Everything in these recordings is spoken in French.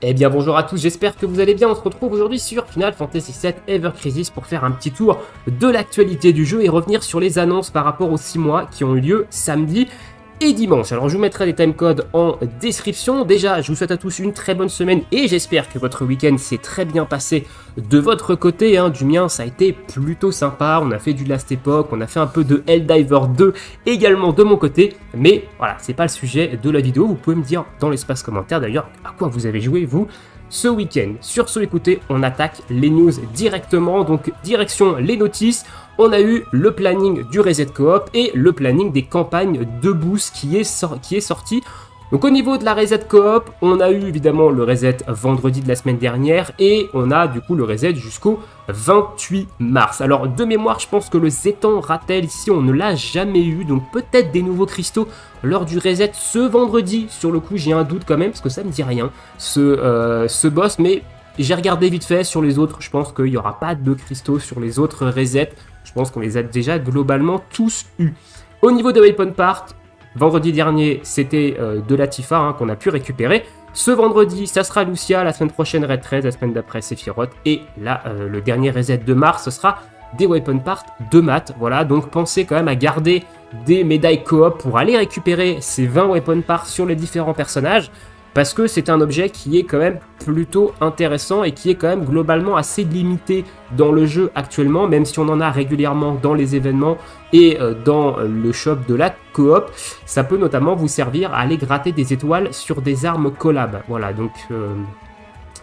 Eh bien bonjour à tous, j'espère que vous allez bien. On se retrouve aujourd'hui sur Final Fantasy VII Ever Crisis pour faire un petit tour de l'actualité du jeu et revenir sur les annonces par rapport aux 6 mois qui ont eu lieu samedi et dimanche. Alors je vous mettrai les timecodes en description. Déjà, je vous souhaite à tous une très bonne semaine et j'espère que votre week-end s'est très bien passé de votre côté. Du mien, ça a été plutôt sympa. On a fait du Last Epoch, on a fait un peu de Helldivers 2 également de mon côté. Mais voilà, c'est pas le sujet de la vidéo. Vous pouvez me dire dans l'espace commentaire d'ailleurs à quoi vous avez joué vous ce week-end. Sur ce, écoutez, on attaque les news directement. Donc direction les notices. On a eu le planning du reset coop et le planning des campagnes de boost qui est sorti. Donc au niveau de la reset coop, on a eu évidemment le reset vendredi de la semaine dernière et on a du coup le reset jusqu'au 28 mars. Alors de mémoire, je pense que le Zetan Rattel ici, on ne l'a jamais eu. Donc peut-être des nouveaux cristaux lors du reset ce vendredi. Sur le coup, j'ai un doute quand même parce que ça me dit rien, ce boss. Mais j'ai regardé vite fait sur les autres. Je pense qu'il n'y aura pas de cristaux sur les autres resets. Je pense qu'on les a déjà globalement tous eus. Au niveau de Weapon Part, vendredi dernier, c'était de la Tifa qu'on a pu récupérer. Ce vendredi, ça sera Lucia. La semaine prochaine, Red 13. La semaine d'après, Sephiroth. Et là, le dernier reset de mars, ce sera des Weapon Part de maths. Voilà, donc pensez quand même à garder des médailles coop pour aller récupérer ces 20 Weapon Parts sur les différents personnages. Parce que c'est un objet qui est quand même plutôt intéressant et qui est quand même globalement assez limité dans le jeu actuellement, même si on en a régulièrement dans les événements et dans le shop de la coop. Ça peut notamment vous servir à aller gratter des étoiles sur des armes collab. Voilà, donc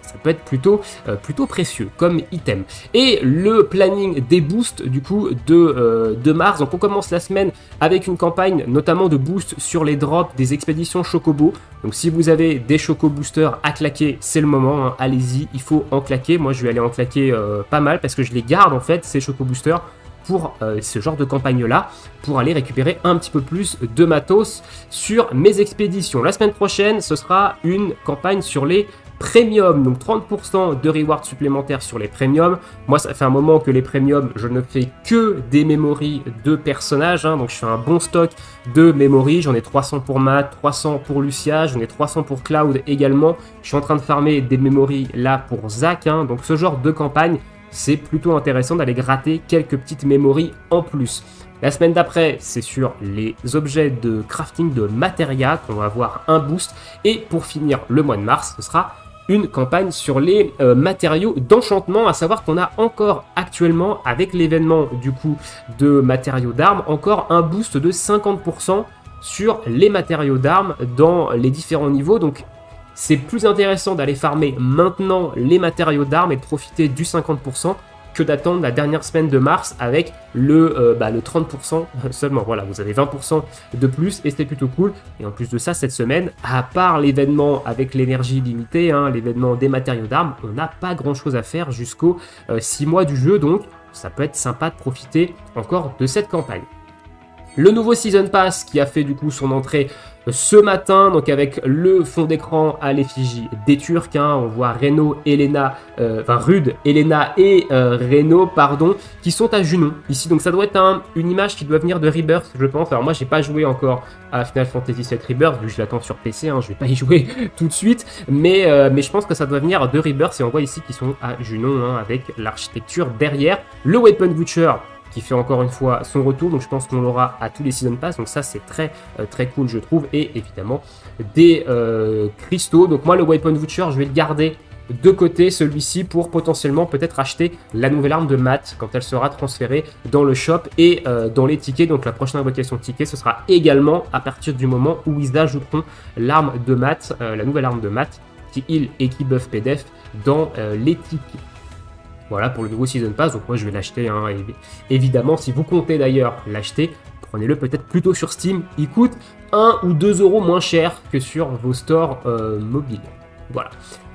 ça peut être plutôt précieux comme item. Et le planning des boosts du coup de mars. Donc on commence la semaine avec une campagne notamment de boost sur les drops des expéditions Chocobo. Donc si vous avez des Choco Boosters à claquer, c'est le moment, allez-y, il faut en claquer. Moi je vais aller en claquer pas mal parce que je les garde en fait ces Choco Boosters pour ce genre de campagne là, pour aller récupérer un petit peu plus de matos sur mes expéditions. La semaine prochaine, ce sera une campagne sur les premium, donc 30% de rewards supplémentaires sur les premiums. Moi, ça fait un moment que les premiums, je ne fais que des memories de personnages, donc je fais un bon stock de memories. J'en ai 300 pour Matt, 300 pour Lucia, j'en ai 300 pour Cloud également. Je suis en train de farmer des memories là pour Zack, donc ce genre de campagne, c'est plutôt intéressant d'aller gratter quelques petites memories en plus. La semaine d'après, c'est sur les objets de crafting de Materia qu'on va avoir un boost. Et pour finir le mois de mars, ce sera une campagne sur les matériaux d'enchantement, à savoir qu'on a encore actuellement, avec l'événement du coup de matériaux d'armes, encore un boost de 50% sur les matériaux d'armes dans les différents niveaux. Donc c'est plus intéressant d'aller farmer maintenant les matériaux d'armes et de profiter du 50% que d'attendre la dernière semaine de mars avec le 30% seulement. Voilà, vous avez 20% de plus et c'est plutôt cool. Et en plus de ça, cette semaine, à part l'événement avec l'énergie limitée, l'événement des matériaux d'armes, on n'a pas grand chose à faire jusqu'aux 6 mois du jeu. Donc ça peut être sympa de profiter encore de cette campagne. Le nouveau Season Pass qui a fait du coup son entrée ce matin, donc avec le fond d'écran à l'effigie des Turcs, on voit Reno, Elena, Rude, Elena et Reno, pardon, qui sont à Junon ici. Donc ça doit être une image qui doit venir de Rebirth, je pense. Alors moi j'ai pas joué encore à Final Fantasy VII Rebirth, vu que je l'attends sur PC, je vais pas y jouer tout de suite, mais je pense que ça doit venir de Rebirth et on voit ici qu'ils sont à Junon avec l'architecture derrière. Le Weapon Butcher qui fait encore une fois son retour, donc je pense qu'on l'aura à tous les Season Pass, donc ça c'est très cool je trouve, et évidemment des cristaux. Donc moi le Weapon Butcher, je vais le garder de côté celui-ci pour potentiellement peut-être acheter la nouvelle arme de Matt quand elle sera transférée dans le shop et dans les tickets. Donc la prochaine invocation de tickets, ce sera également à partir du moment où ils ajouteront l'arme de Matt, la nouvelle arme de Matt qui heal et qui buff PDF dans les tickets. Voilà pour le nouveau Season Pass, donc moi je vais l'acheter, évidemment. Si vous comptez d'ailleurs l'acheter, prenez-le peut-être plutôt sur Steam, il coûte 1 ou 2 euros moins cher que sur vos stores mobiles. Voilà.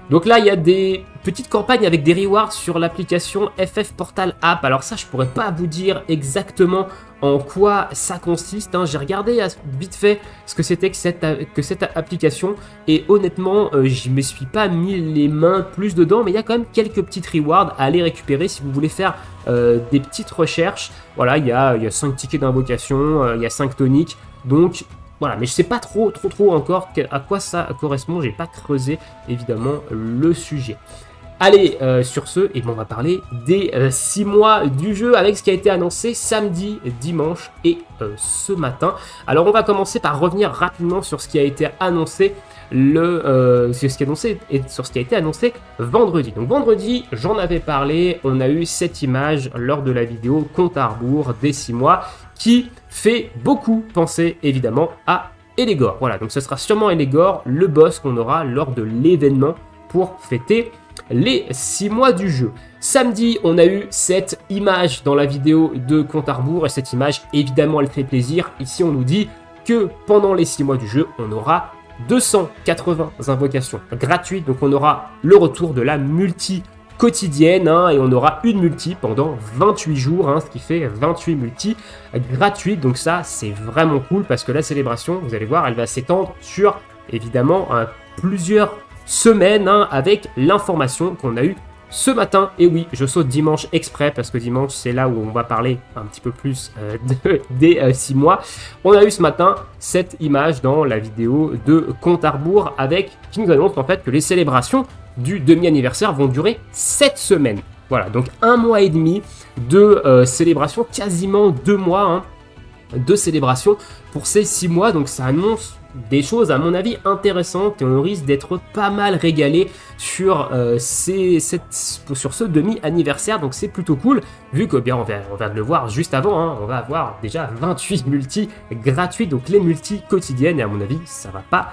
Donc là, il y a des petites campagnes avec des rewards sur l'application FF Portal App. Alors ça, je pourrais pas vous dire exactement en quoi ça consiste. J'ai regardé vite fait ce que c'était que cette application. Et honnêtement, je me suis pas mis les mains plus dedans. Mais il y a quand même quelques petites rewards à aller récupérer si vous voulez faire des petites recherches. Voilà, il y a 5 tickets d'invocation, il y a 5 toniques. Donc Voilà, mais je sais pas trop encore à quoi ça correspond. J'ai pas creusé évidemment le sujet. Allez, sur ce, on va parler des 6 mois du jeu avec ce qui a été annoncé samedi, dimanche et ce matin. Alors on va commencer par revenir rapidement sur ce qui a été annoncé sur ce qui a été annoncé vendredi. Donc vendredi, j'en avais parlé, on a eu cette image lors de la vidéo compte à rebours des 6 mois qui fait beaucoup penser évidemment à Ellegor. Voilà, donc ce sera sûrement Ellegor, le boss qu'on aura lors de l'événement pour fêter les 6 mois du jeu. Samedi, on a eu cette image dans la vidéo de compte à rebours et cette image, évidemment, elle fait plaisir. Ici, on nous dit que pendant les 6 mois du jeu, on aura 280 invocations gratuites. Donc, on aura le retour de la multi quotidienne et on aura une multi pendant 28 jours, ce qui fait 28 multi gratuites. Donc ça, c'est vraiment cool parce que la célébration, vous allez voir, elle va s'étendre sur, évidemment, plusieurs semaine avec l'information qu'on a eue ce matin. Et oui, je saute dimanche exprès parce que dimanche c'est là où on va parler un petit peu plus des 6 mois. On a eu ce matin cette image dans la vidéo de compte à rebours qui nous annonce en fait que les célébrations du demi-anniversaire vont durer 7 semaines. Voilà, donc 1 mois et demi de célébration, quasiment 2 mois de célébration pour ces 6 mois. Donc ça annonce des choses à mon avis intéressantes et on risque d'être pas mal régalé sur ce demi-anniversaire, donc c'est plutôt cool vu que bien on vient de le voir juste avant, on va avoir déjà 28 multi gratuits, donc les multi quotidiennes et à mon avis ça va pas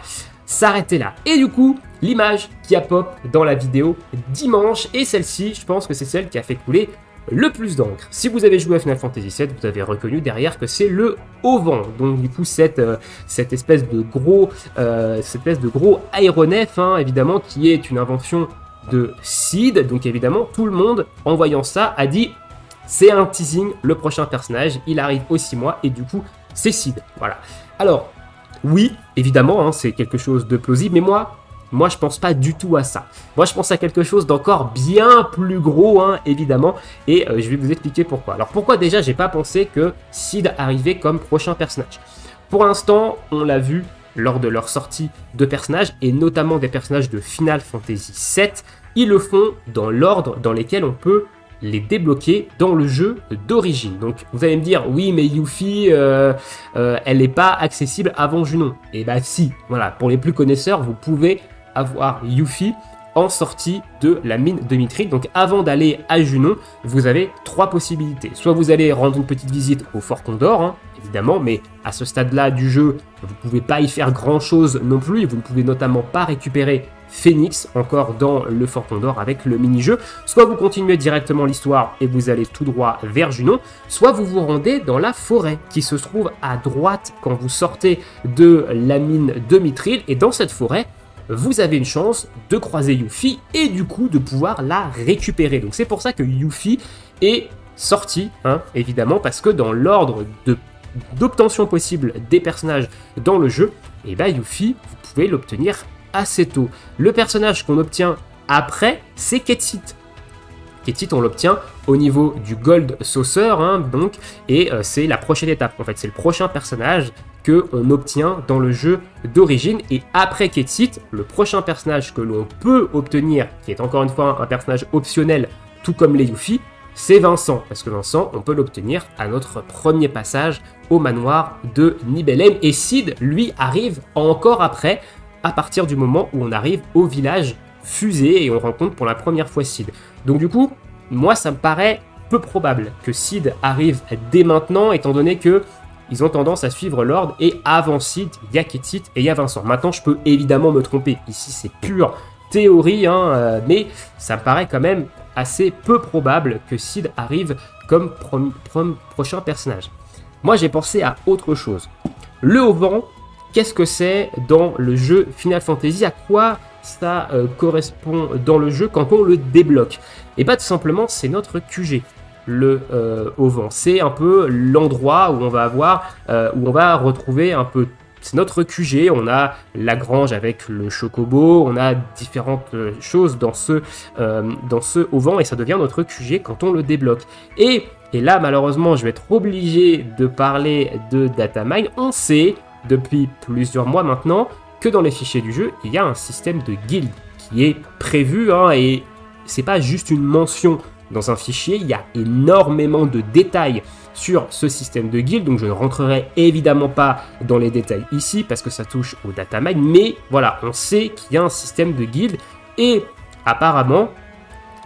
s'arrêter là. Et du coup l'image qui a pop dans la vidéo dimanche, et celle-ci je pense que c'est celle qui a fait couler le plus d'encre. Si vous avez joué à Final Fantasy VII, vous avez reconnu derrière que c'est le Haut-Vent. Donc du coup cette espèce de gros aéronef, évidemment, qui est une invention de Sid. Donc évidemment tout le monde en voyant ça a dit c'est un teasing, le prochain personnage il arrive aux 6 mois et du coup c'est Sid. Voilà. Alors oui évidemment c'est quelque chose de plausible, mais moi, je pense pas du tout à ça. Moi, je pense à quelque chose d'encore bien plus gros, évidemment. Et je vais vous expliquer pourquoi. Alors, pourquoi déjà, j'ai pas pensé que Sid arrivait comme prochain personnage? Pour l'instant, on l'a vu lors de leur sortie de personnages, et notamment des personnages de Final Fantasy VII. Ils le font dans l'ordre dans lequel on peut les débloquer dans le jeu d'origine. Donc vous allez me dire oui mais Yuffie elle n'est pas accessible avant Junon. Et bah si, voilà, pour les plus connaisseurs vous pouvez avoir Yuffie en sortie de la mine de Mithril. Donc avant d'aller à Junon, vous avez 3 possibilités. Soit vous allez rendre une petite visite au Fort Condor, évidemment, mais à ce stade-là du jeu, vous ne pouvez pas y faire grand-chose non plus, et vous ne pouvez notamment pas récupérer Phoenix encore dans le Fort Condor avec le mini-jeu. Soit vous continuez directement l'histoire et vous allez tout droit vers Junon, soit vous vous rendez dans la forêt qui se trouve à droite quand vous sortez de la mine de Mithril, et dans cette forêt, vous avez une chance de croiser Yuffie et du coup de pouvoir la récupérer. Donc c'est pour ça que Yuffie est sorti, évidemment, parce que dans l'ordre d'obtention possible des personnages dans le jeu, Yuffie, vous pouvez l'obtenir assez tôt. Le personnage qu'on obtient après, c'est Ketsit. Ketsit, on l'obtient au niveau du Gold Saucer, et c'est la prochaine étape. En fait, c'est le prochain personnage qu'on obtient dans le jeu d'origine. Et après Ketsit, le prochain personnage que l'on peut obtenir, qui est encore une fois un personnage optionnel, tout comme les Yuffie, c'est Vincent. Parce que Vincent, on peut l'obtenir à notre premier passage au manoir de Nibelheim. Et Sid, lui, arrive encore après, à partir du moment où on arrive au village Fusée et on rencontre pour la première fois Sid. Donc du coup, moi ça me paraît peu probable que Sid arrive dès maintenant, étant donné que ils ont tendance à suivre l'ordre, et avant Sid, il y a Ketsit et il y a Vincent. Maintenant, je peux évidemment me tromper. Ici, c'est pure théorie, mais ça me paraît quand même assez peu probable que Sid arrive comme prochain personnage. Moi, j'ai pensé à autre chose. Le Haut-Vent, qu'est-ce que c'est dans le jeu Final Fantasy? À quoi ça correspond dans le jeu quand on le débloque? Et bah tout simplement, c'est notre QG. Le Haut-Vent, c'est un peu l'endroit où on va où on va retrouver un peu, c'est notre QG. On a la grange avec le chocobo, on a différentes choses dans ce Haut-Vent, et ça devient notre QG quand on le débloque. Et là malheureusement je vais être obligé de parler de datamine. On sait depuis plusieurs mois maintenant que dans les fichiers du jeu, il y a un système de guild qui est prévu, hein, et c'est pas juste une mention dans un fichier, il y a énormément de détails sur ce système de guild, donc je ne rentrerai évidemment pas dans les détails ici parce que ça touche au datamine, mais voilà, on sait qu'il y a un système de guild et apparemment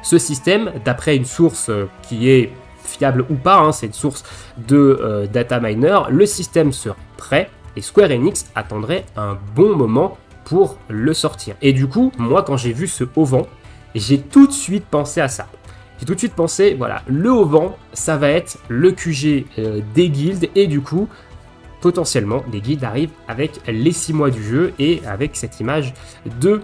ce système, d'après une source qui est fiable ou pas, hein, c'est une source de data miner, le système serait prêt et Square Enix attendrait un bon moment pour le sortir. Et du coup, moi quand j'ai vu ce auvent, j'ai tout de suite pensé à ça. J'ai tout de suite pensé, voilà, le auvent, ça va être le QG des guildes et du coup, potentiellement, les guildes arrivent avec les 6 mois du jeu et avec cette image de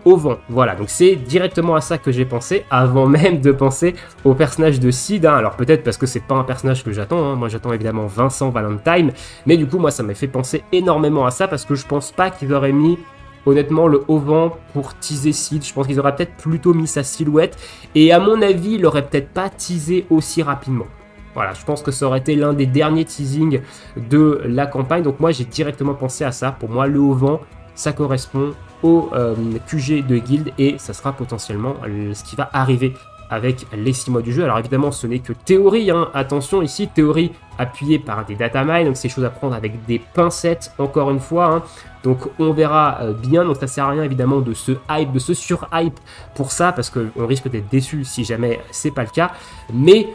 auvent. Voilà, donc c'est directement à ça que j'ai pensé avant même de penser au personnage de Sid. Hein. Alors peut-être parce que c'est pas un personnage que j'attends, hein. Moi j'attends évidemment Vincent Valentine, mais du coup moi ça m'a fait penser énormément à ça parce que je pense pas qu'ils auraient mis honnêtement le auvent pour teaser Sid. Je pense qu'ils auraient peut-être plutôt mis sa silhouette et à mon avis il aurait peut-être pas teasé aussi rapidement. Voilà, je pense que ça aurait été l'un des derniers teasings de la campagne. Donc moi, j'ai directement pensé à ça. Pour moi, le auvent, ça correspond au QG de guild et ça sera potentiellement ce qui va arriver avec les 6 mois du jeu. Alors évidemment, ce n'est que théorie, hein. Attention, ici, théorie appuyée par des datamines, donc c'est des choses à prendre avec des pincettes, encore une fois. Hein. Donc on verra bien, donc ça sert à rien évidemment de se hype, de se surhype pour ça, parce qu'on risque d'être déçu si jamais c'est pas le cas. Mais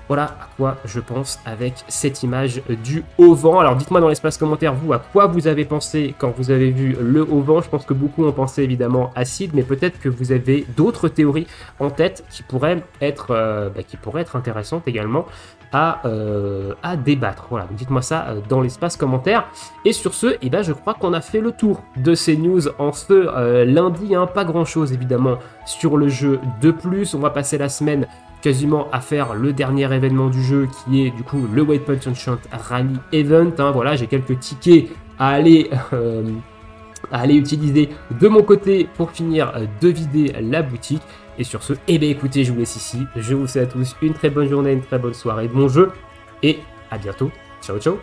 voilà à quoi je pense avec cette image du auvent. Alors dites-moi dans l'espace commentaire, vous, à quoi vous avez pensé quand vous avez vu le auvent. Je pense que beaucoup ont pensé évidemment à Sid, mais peut-être que vous avez d'autres théories en tête qui pourraient être, intéressantes également à débattre. Voilà, dites-moi ça dans l'espace commentaire. Et sur ce, eh ben, je crois qu'on a fait le tour de ces news en ce lundi. Hein. Pas grand-chose évidemment sur le jeu de plus. On va passer la semaine quasiment à faire le dernier événement du jeu qui est du coup le Waypoint Enchant Rally Event. Hein, voilà, j'ai quelques tickets à aller utiliser de mon côté pour finir de vider la boutique. Et sur ce, eh bien écoutez, je vous laisse ici. Je vous souhaite à tous une très bonne journée, une très bonne soirée, bon jeu et à bientôt. Ciao ciao.